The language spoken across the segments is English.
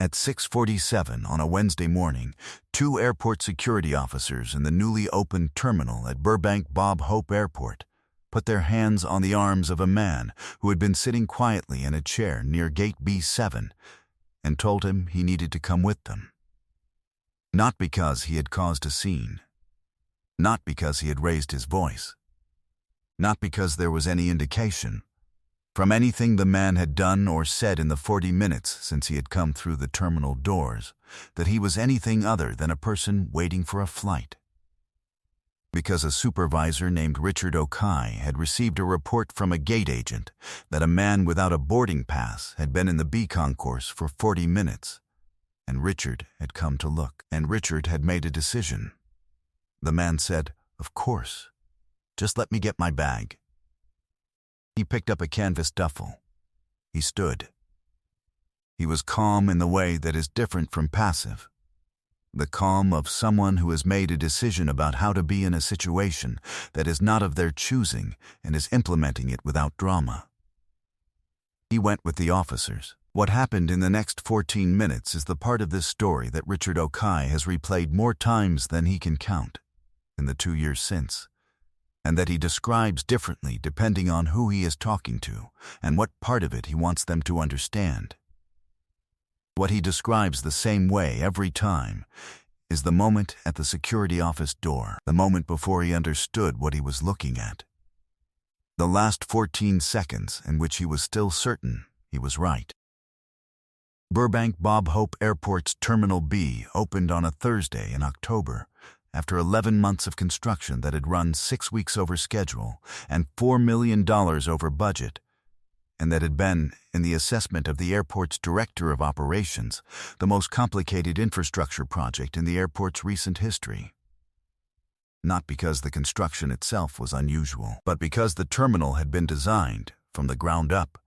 At 6:47 on a Wednesday morning, two airport security officers in the newly opened terminal at Burbank Bob Hope Airport put their hands on the arms of a man who had been sitting quietly in a chair near Gate B7 and told him he needed to come with them. Not because he had caused a scene, not because he had raised his voice, not because there was any indication, from anything the man had done or said in the 40 minutes since he had come through the terminal doors, that he was anything other than a person waiting for a flight. Because a supervisor named Richard Okai had received a report from a gate agent that a man without a boarding pass had been in the B concourse for 40 minutes, and Richard had come to look, and Richard had made a decision. The man said, "Of course. Just let me get my bag." He picked up a canvas duffel. He stood. He was calm in the way that is different from passive. The calm of someone who has made a decision about how to be in a situation that is not of their choosing and is implementing it without drama. He went with the officers. What happened in the next 14 minutes is the part of this story that Richard Okai has replayed more times than he can count in the 2 years since, and that he describes differently depending on who he is talking to and what part of it he wants them to understand. What he describes the same way every time is the moment at the security office door, the moment before he understood what he was looking at. The last 14 seconds in which he was still certain he was right. Burbank Bob Hope Airport's Terminal B opened on a Thursday in October, after 11 months of construction that had run 6 weeks over schedule and $4 million over budget, and that had been, in the assessment of the airport's director of operations, the most complicated infrastructure project in the airport's recent history. Not because the construction itself was unusual, but because the terminal had been designed, from the ground up,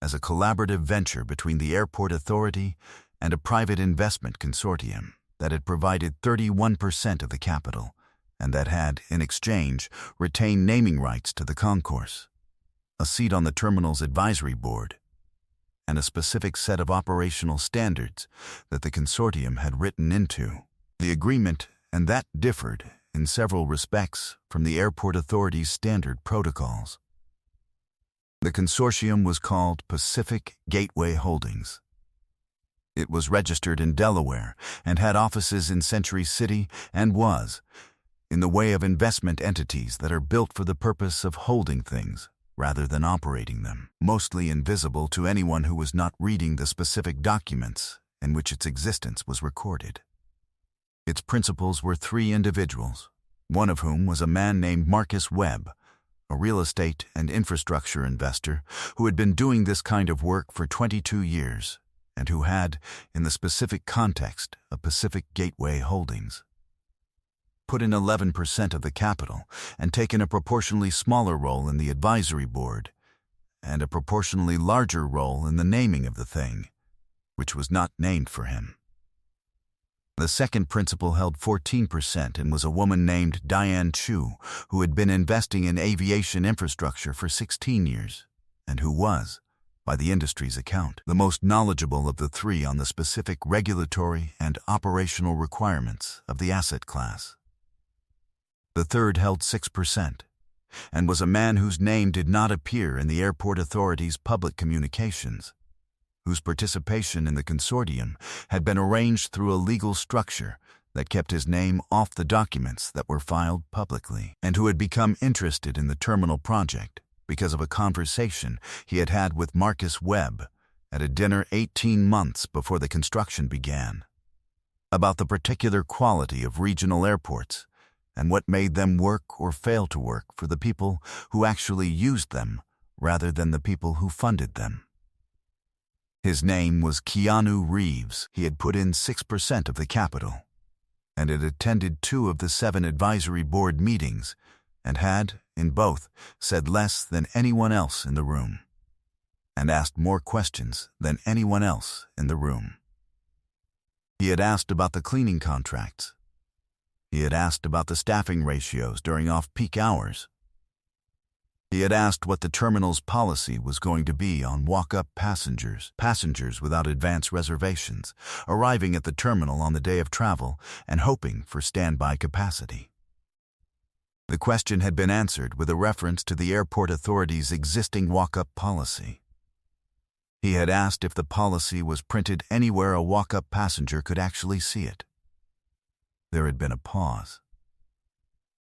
as a collaborative venture between the airport authority and a private investment consortium that had provided 31% of the capital and that had, in exchange, retained naming rights to the concourse, a seat on the terminal's advisory board, and a specific set of operational standards that the consortium had written into the agreement, and that differed, in several respects, from the airport authority's standard protocols. The consortium was called Pacific Gateway Holdings. It was registered in Delaware and had offices in Century City and was, in the way of investment entities that are built for the purpose of holding things rather than operating them, mostly invisible to anyone who was not reading the specific documents in which its existence was recorded. Its principals were 3 individuals, one of whom was a man named Marcus Webb, a real estate and infrastructure investor who had been doing this kind of work for 22 years and who had, in the specific context of Pacific Gateway Holdings, put in 11% of the capital and taken a proportionally smaller role in the advisory board and a proportionally larger role in the naming of the thing, which was not named for him. The second principal held 14% and was a woman named Diane Chu, who had been investing in aviation infrastructure for 16 years and who was, by the industry's account, the most knowledgeable of the 3 on the specific regulatory and operational requirements of the asset class. The third held 6% and was a man whose name did not appear in the airport authority's public communications, whose participation in the consortium had been arranged through a legal structure that kept his name off the documents that were filed publicly, and who had become interested in the terminal project because of a conversation he had had with Marcus Webb at a dinner 18 months before the construction began, about the particular quality of regional airports and what made them work or fail to work for the people who actually used them rather than the people who funded them. His name was Keanu Reeves. He had put in 6% of the capital and had attended 2 of the 7 advisory board meetings and had, in both, said less than anyone else in the room and asked more questions than anyone else in the room. He had asked about the cleaning contracts. He had asked about the staffing ratios during off-peak hours. He had asked what the terminal's policy was going to be on walk-up passengers without advance reservations, arriving at the terminal on the day of travel and hoping for standby capacity. The question had been answered with a reference to the airport authority's existing walk-up policy. He had asked if the policy was printed anywhere a walk-up passenger could actually see it. There had been a pause.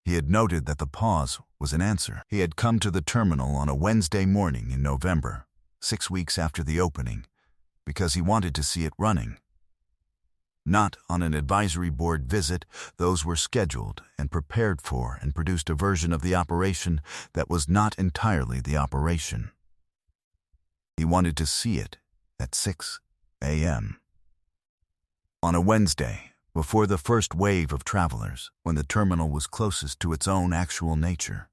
He had noted that the pause was an answer. He had come to the terminal on a Wednesday morning in November, 6 weeks after the opening, because he wanted to see it running. Not on an advisory board visit. Those were scheduled and prepared for and produced a version of the operation that was not entirely the operation. He wanted to see it at 6 a.m. On a Wednesday, before the first wave of travelers, when the terminal was closest to its own actual nature.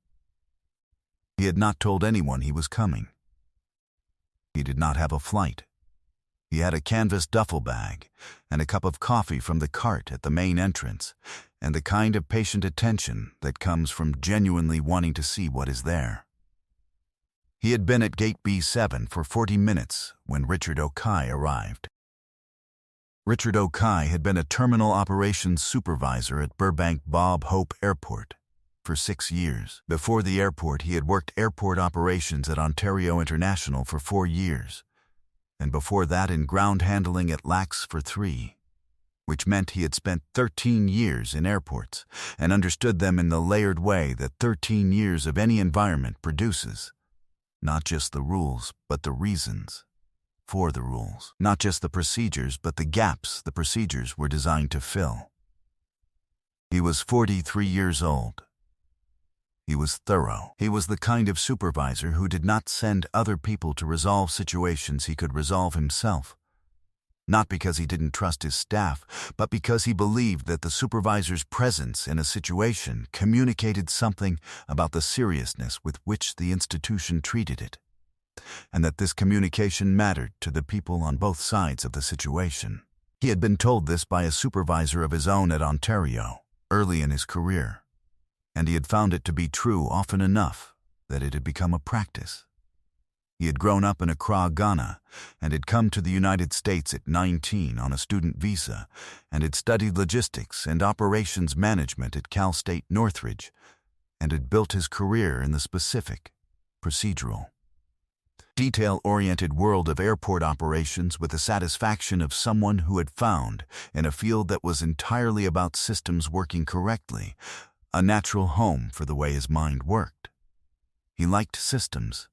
He had not told anyone he was coming. He did not have a flight. He had a canvas duffel bag and a cup of coffee from the cart at the main entrance, and the kind of patient attention that comes from genuinely wanting to see what is there. He had been at gate B7 for 40 minutes when Richard O'Kye arrived. Richard O'Kye had been a terminal operations supervisor at Burbank Bob Hope Airport for 6 years. Before the airport, he had worked airport operations at Ontario International for 4 years, and before that in ground handling at LAX for 3, which meant he had spent 13 years in airports and understood them in the layered way that 13 years of any environment produces. Not just the rules, but the reasons for the rules. Not just the procedures, but the gaps the procedures were designed to fill. He was 43 years old. He was thorough. He was the kind of supervisor who did not send other people to resolve situations he could resolve himself. Not because he didn't trust his staff, but because he believed that the supervisor's presence in a situation communicated something about the seriousness with which the institution treated it, and that this communication mattered to the people on both sides of the situation. He had been told this by a supervisor of his own at Ontario, early in his career, and he had found it to be true often enough that it had become a practice. He had grown up in Accra, Ghana, and had come to the United States at 19 on a student visa, and had studied logistics and operations management at Cal State Northridge, and had built his career in the specific, procedural, detail-oriented world of airport operations with the satisfaction of someone who had found, in a field that was entirely about systems working correctly, a natural home for the way his mind worked. He liked systems.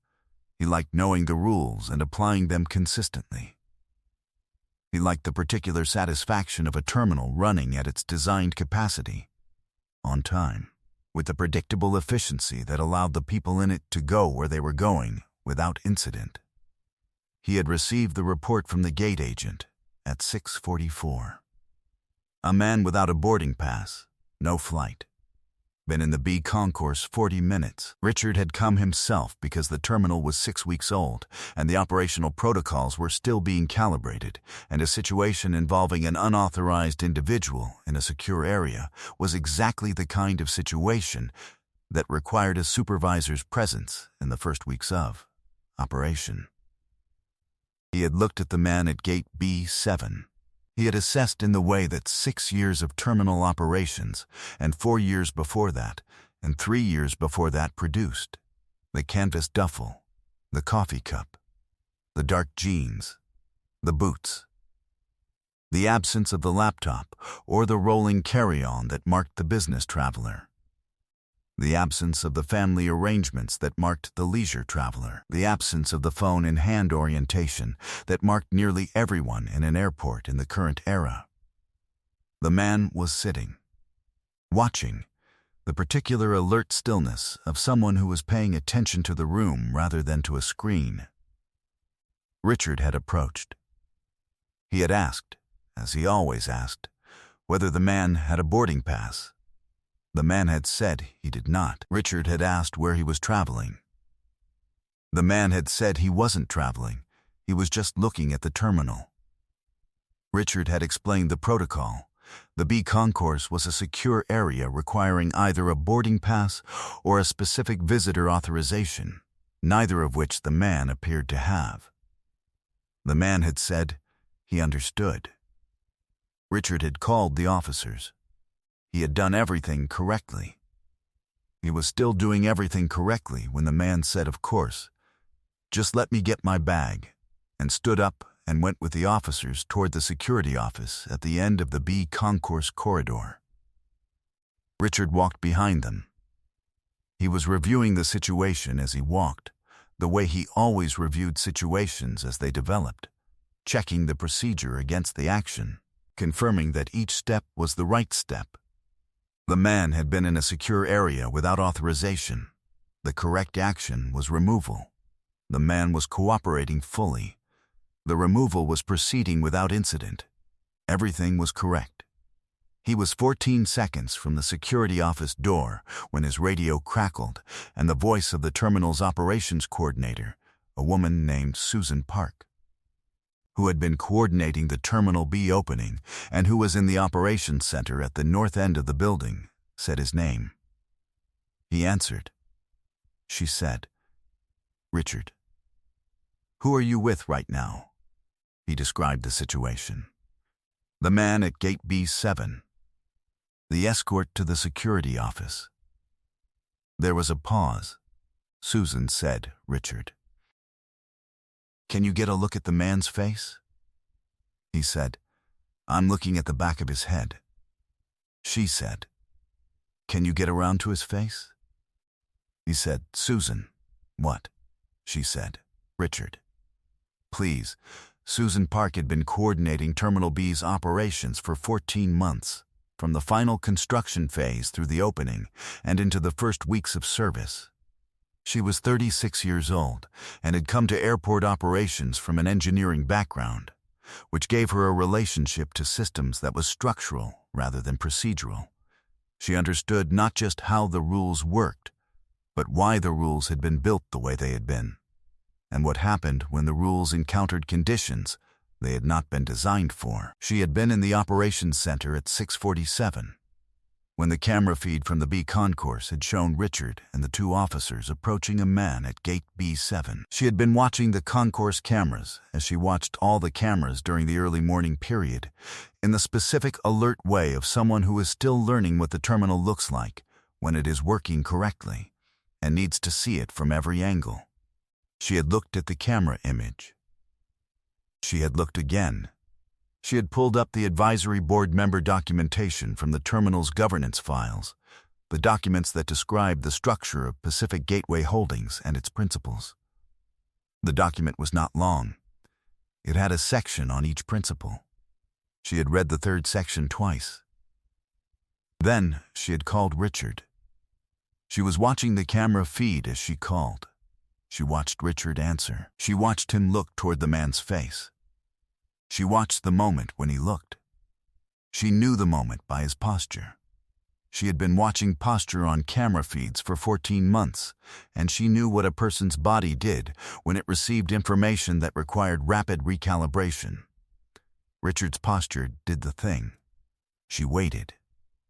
He liked knowing the rules and applying them consistently. He liked the particular satisfaction of a terminal running at its designed capacity, on time, with the predictable efficiency that allowed the people in it to go where they were going without incident. He had received the report from the gate agent at 6:44. A man without a boarding pass, no flight. Been in the B concourse 40 minutes. Richard had come himself because the terminal was 6 weeks old, and the operational protocols were still being calibrated, and a situation involving an unauthorized individual in a secure area was exactly the kind of situation that required a supervisor's presence in the first weeks of operation. He had looked at the man at gate B7. He had assessed in the way that 6 years of terminal operations, and 4 years before that, and 3 years before that produced: the canvas duffel, the coffee cup, the dark jeans, the boots, the absence of the laptop or the rolling carry-on that marked the business traveler, the absence of the family arrangements that marked the leisure traveler, the absence of the phone-in-hand orientation that marked nearly everyone in an airport in the current era. The man was sitting, watching, the particular alert stillness of someone who was paying attention to the room rather than to a screen. Richard had approached. He had asked, as he always asked, whether the man had a boarding pass. The man had said he did not. Richard had asked where he was traveling. The man had said he wasn't traveling. He was just looking at the terminal. Richard had explained the protocol, The B concourse was a secure area requiring either a boarding pass or a specific visitor authorization, neither of which the man appeared to have. The man had said he understood. Richard had called the officers. He had done everything correctly. He was still doing everything correctly when the man said, "Of course, just let me get my bag," and stood up and went with the officers toward the security office at the end of the B concourse corridor. Richard walked behind them. He was reviewing the situation as he walked, the way he always reviewed situations as they developed, checking the procedure against the action, confirming that each step was the right step. The man had been in a secure area without authorization. The correct action was removal. The man was cooperating fully. The removal was proceeding without incident. Everything was correct. He was 14 seconds from the security office door when his radio crackled and the voice of the terminal's operations coordinator, a woman named Susan Park, who had been coordinating the Terminal B opening and who was in the operations center at the north end of the building, said his name. He answered. She said, "Richard." "Who are you with right now?" He described the situation. "The man at gate B7. The escort to the security office." There was a pause. Susan said, "Richard, can you get a look at the man's face?" He said, "I'm looking at the back of his head." She said, "Can you get around to his face?" He said, "Susan." "What?" She said, "Richard, please." Susan Park had been coordinating Terminal B's operations for 14 months, from the final construction phase through the opening and into the first weeks of service. She was 36 years old and had come to airport operations from an engineering background, which gave her a relationship to systems that was structural rather than procedural. She understood not just how the rules worked, but why the rules had been built the way they had been, and what happened when the rules encountered conditions they had not been designed for. She had been in the operations center at 6:47, when the camera feed from the B concourse had shown Richard and the two officers approaching a man at gate B7. She had been watching the concourse cameras as she watched all the cameras during the early morning period, in the specific alert way of someone who is still learning what the terminal looks like when it is working correctly and needs to see it from every angle. She had looked at the camera image. She had looked again. She had pulled up the advisory board member documentation from the terminal's governance files, the documents that described the structure of Pacific Gateway Holdings and its principles. The document was not long. It had a section on each principle. She had read the third section twice. Then she had called Richard. She was watching the camera feed as she called. She watched Richard answer. She watched him look toward the man's face. She watched the moment when he looked. She knew the moment by his posture. She had been watching posture on camera feeds for 14 months, and she knew what a person's body did when it received information that required rapid recalibration. Richard's posture did the thing. She waited.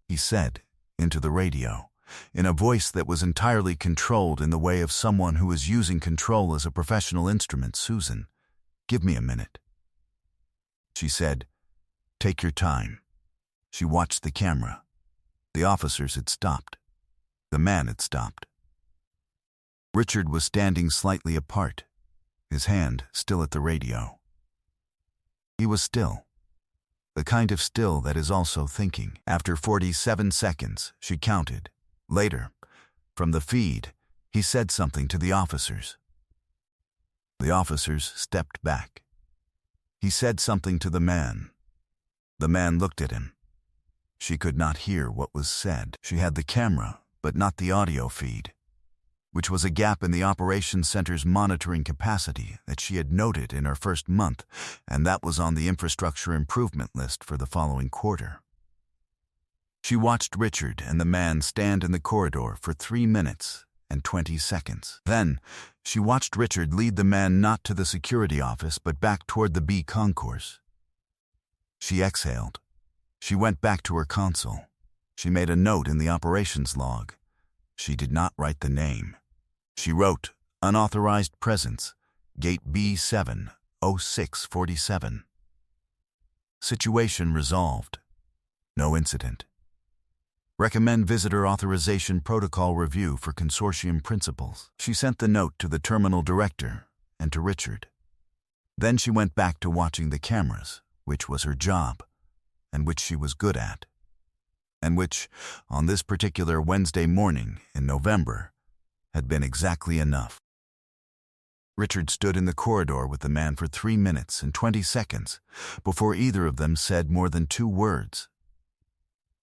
He said, into the radio, in a voice that was entirely controlled in the way of someone who is using control as a professional instrument, "Susan, give me a minute." She said, "Take your time." She watched the camera. The officers had stopped. The man had stopped. Richard was standing slightly apart, his hand still at the radio. He was still. The kind of still that is also thinking. After 47 seconds, she counted. Later, from the feed, he said something to the officers. The officers stepped back. He said something to the man. The man looked at him. She could not hear what was said. She had the camera, but not the audio feed, which was a gap in the operations center's monitoring capacity that she had noted in her first month, and that was on the infrastructure improvement list for the following quarter. She watched Richard and the man stand in the corridor for 3 minutes and 20 seconds. Then, she watched Richard lead the man not to the security office but back toward the B concourse. She exhaled. She went back to her console. She made a note in the operations log. She did not write the name. She wrote, "Unauthorized presence, Gate B7, 0647. Situation resolved. No incident. Recommend visitor authorization protocol review for consortium principals." She sent the note to the terminal director and to Richard. Then she went back to watching the cameras, which was her job, and which she was good at, and which, on this particular Wednesday morning in November, had been exactly enough. Richard stood in the corridor with the man for 3 minutes and 20 seconds before either of them said more than 2 words.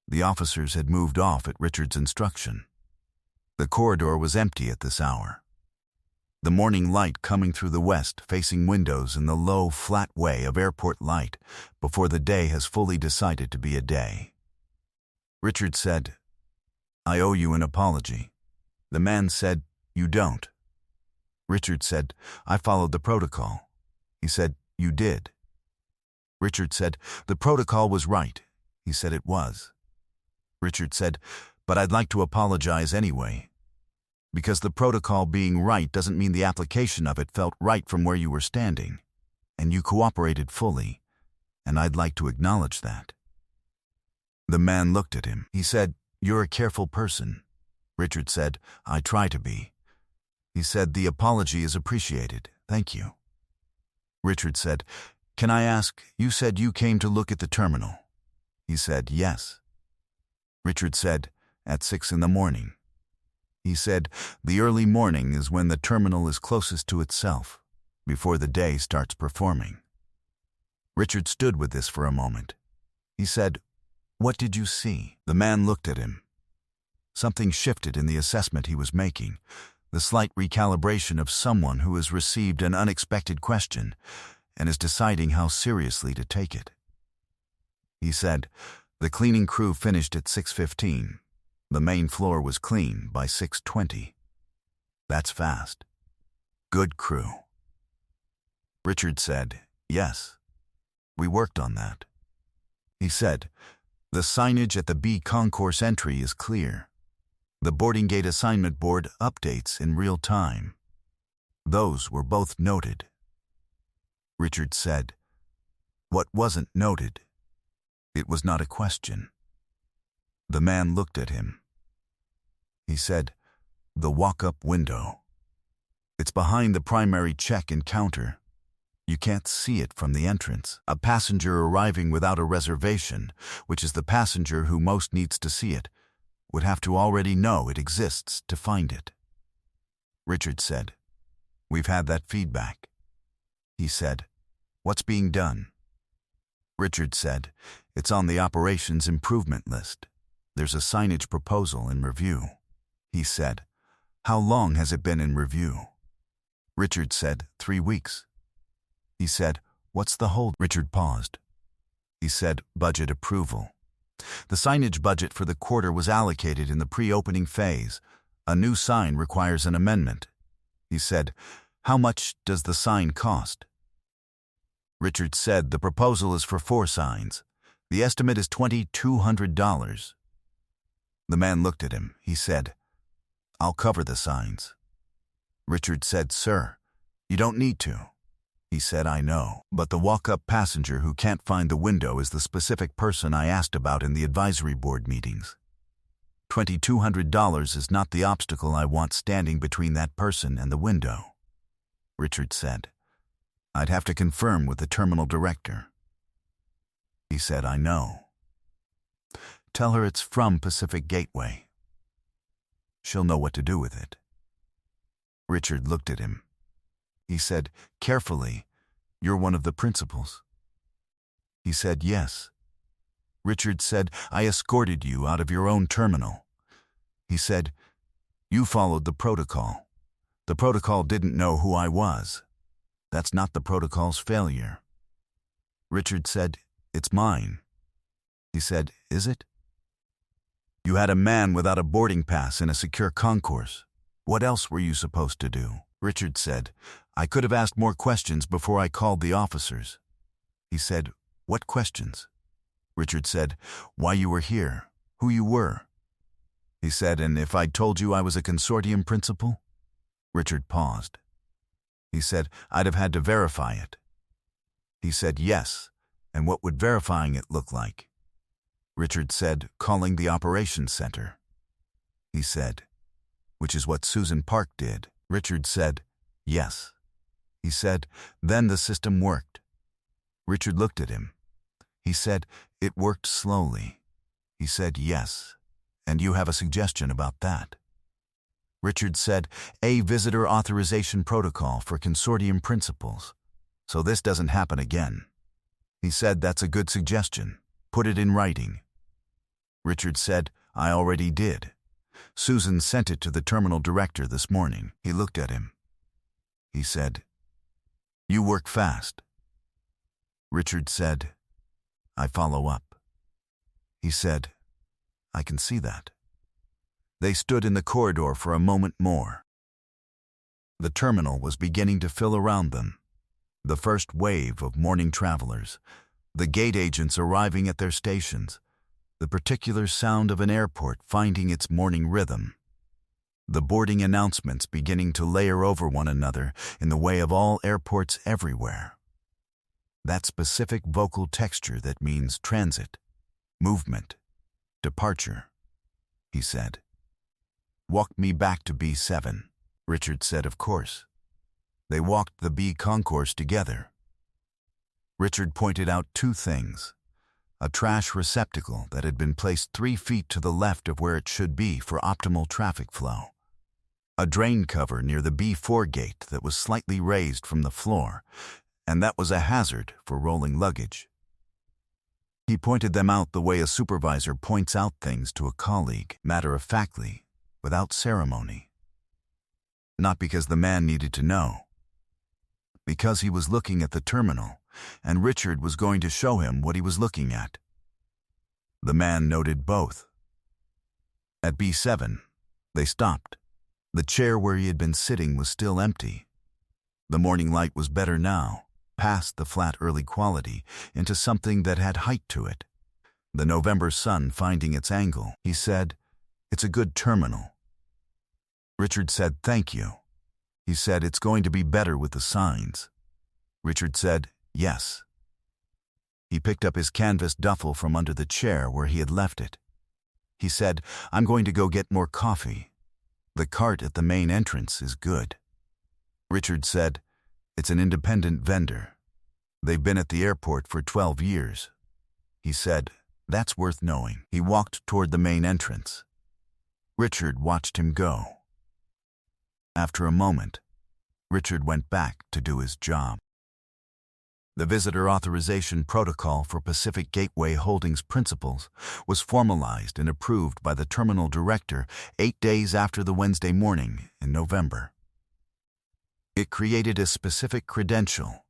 The officers had moved off at Richard's instruction. The corridor was empty at this hour. The morning light coming through the west facing windows in the low, flat way of airport light before the day has fully decided to be a day. Richard said, "I owe you an apology." The man said, "You don't." Richard said, "I followed the protocol." He said, "You did." Richard said, "The protocol was right." He said it was. Richard said, "But I'd like to apologize anyway. Because the protocol being right doesn't mean the application of it felt right from where you were standing. And you cooperated fully, and I'd like to acknowledge that." The man looked at him. He said, "You're a careful person." Richard said, "I try to be." He said, "The apology is appreciated. Thank you." Richard said, "Can I ask, you said you came to look at the terminal?" He said, "Yes." Richard said, "At 6 in the morning." He said, "The early morning is when the terminal is closest to itself, before the day starts performing." Richard stood with this for a moment. He said, "What did you see?" The man looked at him. Something shifted in the assessment he was making, the slight recalibration of someone who has received an unexpected question and is deciding how seriously to take it. He said, "The cleaning crew finished at 6:15. The main floor was clean by 6:20. That's fast. Good crew." Richard said, "Yes, we worked on that." He said, "The signage at the B concourse entry is clear. The boarding gate assignment board updates in real time. Those were both noted." Richard said, "What wasn't noted?" It was not a question. The man looked at him. He said, "The walk-up window. It's behind the primary check-in counter. You can't see it from the entrance. A passenger arriving without a reservation, which is the passenger who most needs to see it, would have to already know it exists to find it." Richard said, "We've had that feedback." He said, "What's being done?" Richard said, "It's on the operations improvement list. There's a signage proposal in review." He said, "How long has it been in review?" Richard said, 3 weeks. He said, "What's the hold?" Richard paused. He said, "Budget approval. The signage budget for the quarter was allocated in the pre-opening phase. A new sign requires an amendment." He said, "How much does the sign cost?" Richard said, "The proposal is for 4 signs. The estimate is $2,200. The man looked at him. He said, "I'll cover the signs." Richard said, "Sir, you don't need to." He said, "I know, but the walk-up passenger who can't find the window is the specific person I asked about in the advisory board meetings. $2,200 is not the obstacle I want standing between that person and the window." Richard said, "I'd have to confirm with the terminal director." He said, "I know. Tell her it's from Pacific Gateway. She'll know what to do with it." Richard looked at him. He said, "Carefully, you're one of the principals." He said, "Yes." Richard said, "I escorted you out of your own terminal." He said, "You followed the protocol. The protocol didn't know who I was. That's not the protocol's failure." Richard said, "It's mine." He said, "Is it?" "You had a man without a boarding pass in a secure concourse. What else were you supposed to do?" Richard said, "I could have asked more questions before I called the officers." He said, "What questions?" Richard said, "Why you were here, who you were." He said, "And if I'd told you I was a consortium principal?" Richard paused. He said, "I'd have had to verify it." He said, "Yes, and what would verifying it look like?" Richard said, "Calling the operations center." He said, "Which is what Susan Park did." Richard said, "Yes." He said, "Then the system worked." Richard looked at him. He said, "It worked slowly." He said, "Yes. And you have a suggestion about that?" Richard said, "A visitor authorization protocol for consortium principals, so this doesn't happen again." He said, "That's a good suggestion. Put it in writing." Richard said, "I already did. Susan sent it to the terminal director this morning." He looked at him. He said, "You work fast." Richard said, "I follow up." He said, "I can see that." They stood in the corridor for a moment more. The terminal was beginning to fill around them. The first wave of morning travelers, the gate agents arriving at their stations, the particular sound of an airport finding its morning rhythm, the boarding announcements beginning to layer over one another in the way of all airports everywhere. That specific vocal texture that means transit, movement, departure. He said, "Walk me back to B7. Richard said, "Of course." They walked the B concourse together. Richard pointed out two things: a trash receptacle that had been placed 3 feet to the left of where it should be for optimal traffic flow, a drain cover near the B4 gate that was slightly raised from the floor, and that was a hazard for rolling luggage. He pointed them out the way a supervisor points out things to a colleague, matter-of-factly, without ceremony. Not because the man needed to know. Because he was looking at the terminal, and Richard was going to show him what he was looking at. The man noted both. At B7, they stopped. The chair where he had been sitting was still empty. The morning light was better now, past the flat early quality, into something that had height to it. The November sun finding its angle. He said, "It's a good terminal." Richard said, "Thank you." He said, "It's going to be better with the signs." Richard said, "Yes." He picked up his canvas duffel from under the chair where he had left it. He said, "I'm going to go get more coffee. The cart at the main entrance is good." Richard said, "It's an independent vendor. They've been at the airport for 12 years. He said, "That's worth knowing." He walked toward the main entrance. Richard watched him go. After a moment, Richard went back to do his job. The Visitor Authorization Protocol for Pacific Gateway Holdings Principals was formalized and approved by the terminal director 8 days after the Wednesday morning in November. It created a specific credential,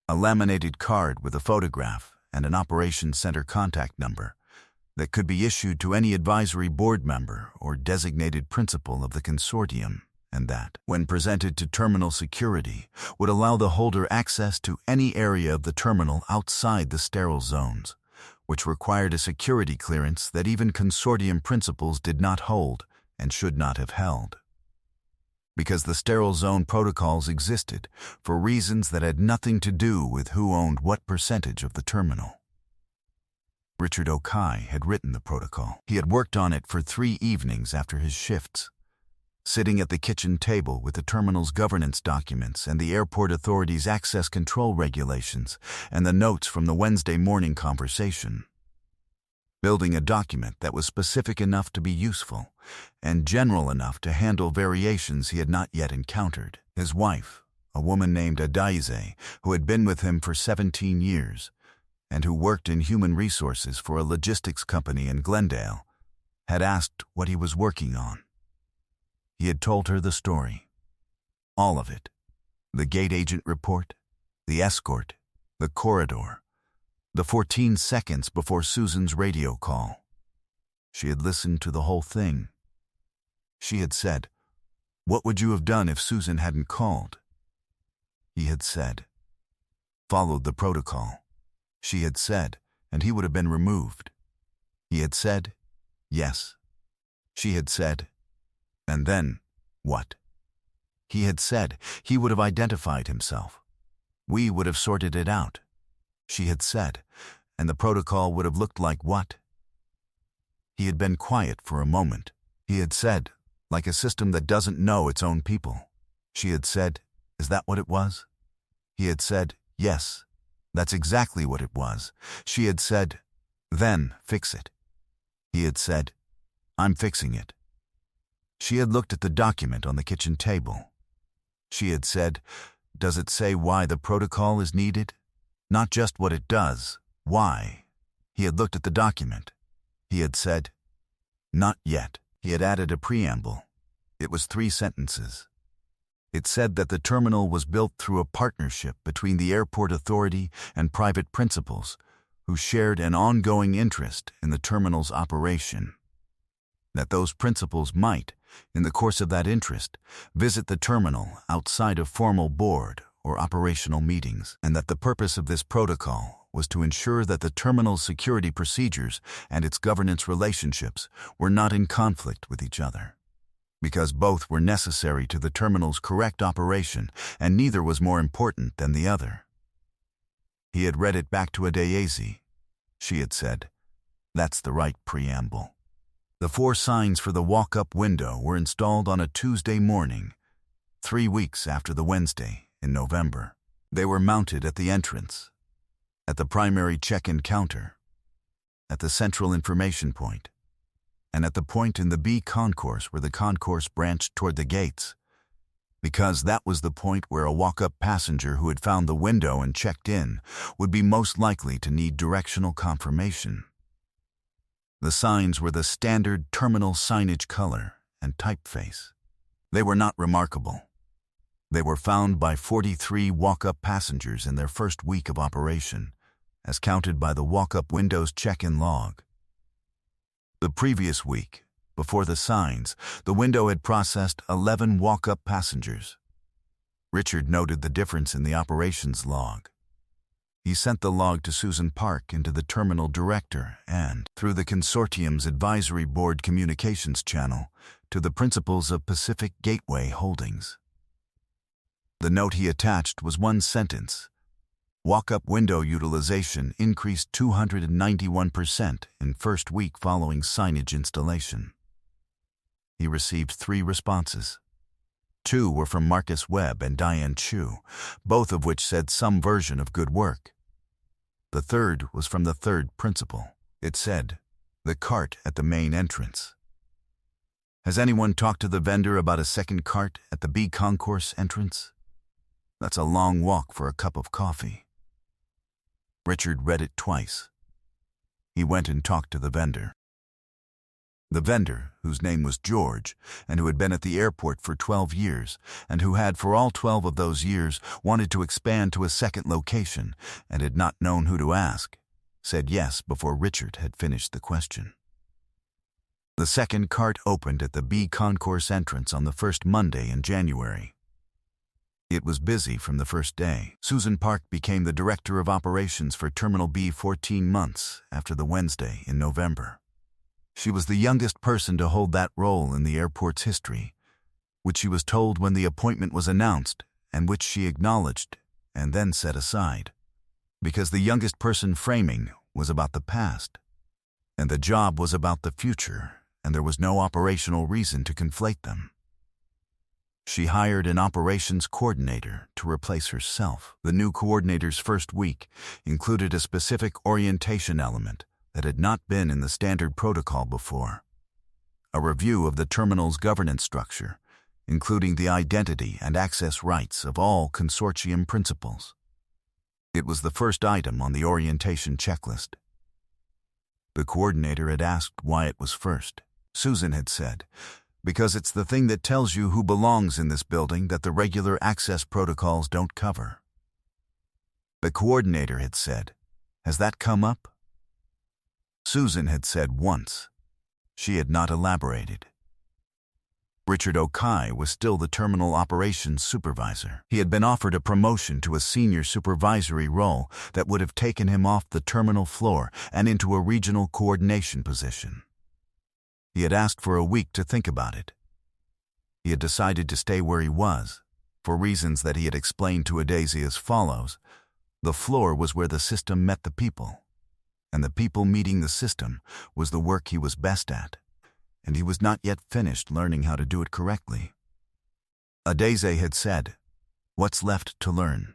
a laminated card with a photograph and an operations center contact number that could be issued to any advisory board member or designated principal of the consortium, and that, when presented to terminal security, would allow the holder access to any area of the terminal outside the sterile zones, which required a security clearance that even consortium principals did not hold and should not have held. Because the sterile zone protocols existed for reasons that had nothing to do with who owned what percentage of the terminal. Richard Okai had written the protocol. He had worked on it for 3 evenings after his shifts, sitting at the kitchen table with the terminal's governance documents and the airport authority's access control regulations and the notes from the Wednesday morning conversation. Building a document that was specific enough to be useful and general enough to handle variations he had not yet encountered. His wife, a woman named Adaize, who had been with him for 17 years and who worked in human resources for a logistics company in Glendale, had asked what he was working on. He had told her the story. All of it. The gate agent report, the escort, the corridor, the 14 seconds before Susan's radio call. She had listened to the whole thing. She had said, "What would you have done if Susan hadn't called?" He had said, "Followed the protocol." She had said, and he would have been removed. He had said, yes. She had said, and then, what? He had said he would have identified himself. We would have sorted it out. She had said, and the protocol would have looked like what? He had been quiet for a moment. He had said, like a system that doesn't know its own people. She had said, is that what it was? He had said, yes, that's exactly what it was. She had said, then fix it. He had said, I'm fixing it. She had looked at the document on the kitchen table. She had said, does it say why the protocol is needed? Not just what it does, why. He had looked at the document. He had said, not yet. He had added a preamble. It was 3 sentences. It said that the terminal was built through a partnership between the airport authority and private principals who shared an ongoing interest in the terminal's operation. That those principals might, in the course of that interest, visit the terminal outside of formal board or operational meetings, and that the purpose of this protocol was to ensure that the terminal's security procedures and its governance relationships were not in conflict with each other, because both were necessary to the terminal's correct operation, and neither was more important than the other. He had read it back to Adeyezi. She had said, that's the right preamble. The 4 signs for the walk-up window were installed on a Tuesday morning, 3 weeks after the Wednesday in November. They were mounted at the entrance, at the primary check-in counter, at the central information point, and at the point in the B concourse where the concourse branched toward the gates, because that was the point where a walk-up passenger who had found the window and checked in would be most likely to need directional confirmation. The signs were the standard terminal signage color and typeface. They were not remarkable. They were found by 43 walk-up passengers in their first week of operation, as counted by the walk-up windows check-in log. The previous week, before the signs, the window had processed 11 walk-up passengers. Richard noted the difference in the operations log. He sent the log to Susan Park and to the terminal director and, through the consortium's advisory board communications channel, to the principals of Pacific Gateway Holdings. The note he attached was 1 sentence. Walk-up window utilization increased 291% in first week following signage installation. He received 3 responses. 2 were from Marcus Webb and Diane Chu, both of which said some version of good work. The 3rd was from the 3rd principal. It said, the cart at the main entrance. Has anyone talked to the vendor about a second cart at the B concourse entrance? That's a long walk for a cup of coffee. Richard read it twice. He went and talked to the vendor. The vendor, whose name was George, and who had been at the airport for 12 years, and who had for all 12 of those years wanted to expand to a second location and had not known who to ask, said yes before Richard had finished the question. The second cart opened at the B concourse entrance on the first Monday in January. It was busy from the first day. Susan Park became the director of operations for Terminal B 14 months after the Wednesday in November. She was the youngest person to hold that role in the airport's history, which she was told when the appointment was announced and which she acknowledged and then set aside, because the youngest person framing was about the past, and the job was about the future, and there was no operational reason to conflate them. She hired an operations coordinator to replace herself. The new coordinator's first week included a specific orientation element that had not been in the standard protocol before. A review of the terminal's governance structure, including the identity and access rights of all consortium principals. It was the first item on the orientation checklist. The coordinator had asked why it was first. Susan had said, because it's the thing that tells you who belongs in this building that the regular access protocols don't cover. The coordinator had said, has that come up? Susan had said once. She had not elaborated. Richard Okai was still the terminal operations supervisor. He had been offered a promotion to a senior supervisory role that would have taken him off the terminal floor and into a regional coordination position. He had asked for a week to think about it. He had decided to stay where he was, for reasons that he had explained to Adaisy as follows. The floor was where the system met the people, and the people meeting the system was the work he was best at, and he was not yet finished learning how to do it correctly. Adaisy had said, "What's left to learn?"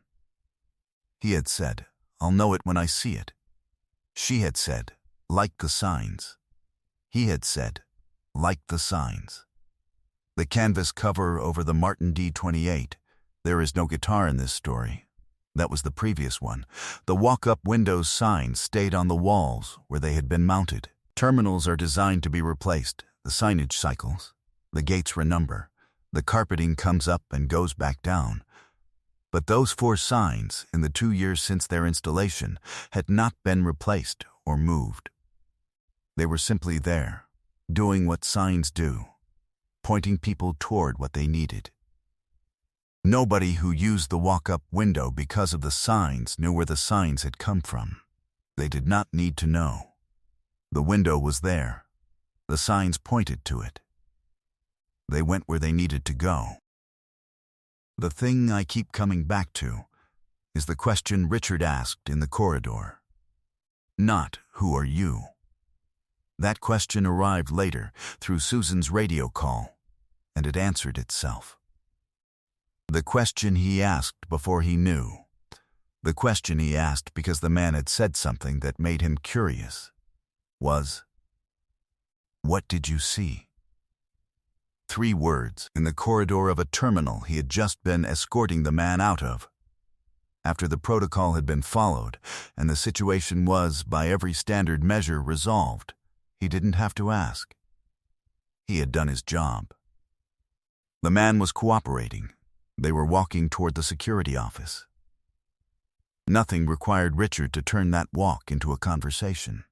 He had said, "I'll know it when I see it." She had said, "Like the signs." He had said, "Like the signs." The canvas cover over the Martin D28. There is no guitar in this story. That was the previous one. The walk-up windows signs stayed on the walls where they had been mounted. Terminals are designed to be replaced. The signage cycles. The gates renumber. The carpeting comes up and goes back down. But those 4 signs, in the 2 years since their installation, had not been replaced or moved. They were simply there, doing what signs do, pointing people toward what they needed. Nobody who used the walk-up window because of the signs knew where the signs had come from. They did not need to know. The window was there. The signs pointed to it. They went where they needed to go. The thing I keep coming back to is the question Richard asked in the corridor. Not, "Who are you?" That question arrived later through Susan's radio call, and it answered itself. The question he asked before he knew. The question he asked because the man had said something that made him curious was, "What did you see?" 3 words in the corridor of a terminal he had just been escorting the man out of. After the protocol had been followed and the situation was, by every standard measure, resolved, he didn't have to ask. He had done his job. The man was cooperating. They were walking toward the security office. Nothing required Richard to turn that walk into a conversation.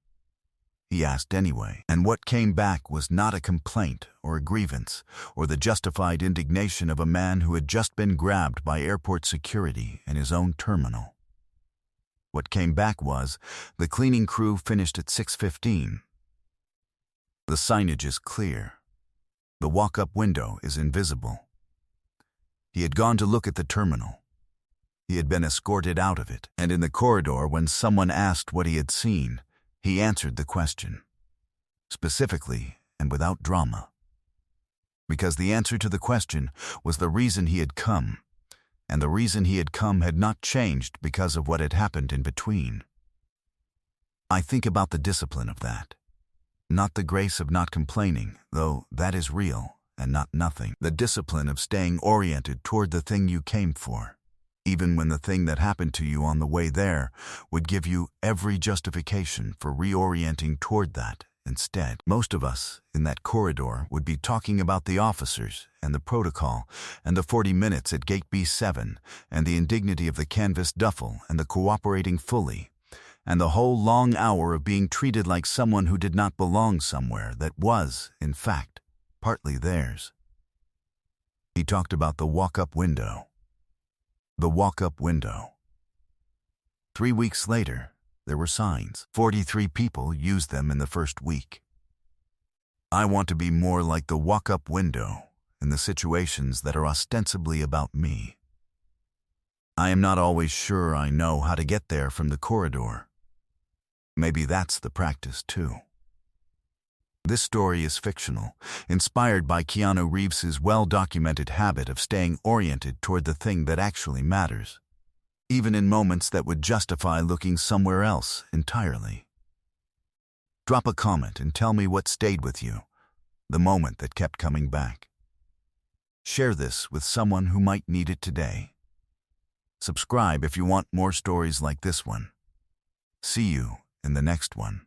He asked anyway, and what came back was not a complaint or a grievance or the justified indignation of a man who had just been grabbed by airport security in his own terminal. What came back was, the cleaning crew finished at 6:15. The signage is clear. The walk-up window is invisible. He had gone to look at the terminal. He had been escorted out of it, and in the corridor, when someone asked what he had seen, he answered the question, specifically and without drama. Because the answer to the question was the reason he had come, and the reason he had come had not changed because of what had happened in between. I think about the discipline of that. Not the grace of not complaining, though that is real and not nothing. The discipline of staying oriented toward the thing you came for, even when the thing that happened to you on the way there would give you every justification for reorienting toward that instead. Most of us in that corridor would be talking about the officers and the protocol and the 40 minutes at Gate B7 and the indignity of the canvas duffel and the cooperating fully, and the whole long hour of being treated like someone who did not belong somewhere that was, in fact, partly theirs. He talked about the walk-up window. The walk-up window. 3 weeks later, there were signs. 43 people used them in the first week. I want to be more like the walk-up window in the situations that are ostensibly about me. I am not always sure I know how to get there from the corridor. Maybe that's the practice, too. This story is fictional, inspired by Keanu Reeves' well-documented habit of staying oriented toward the thing that actually matters, even in moments that would justify looking somewhere else entirely. Drop a comment and tell me what stayed with you, the moment that kept coming back. Share this with someone who might need it today. Subscribe if you want more stories like this one. See you in the next one.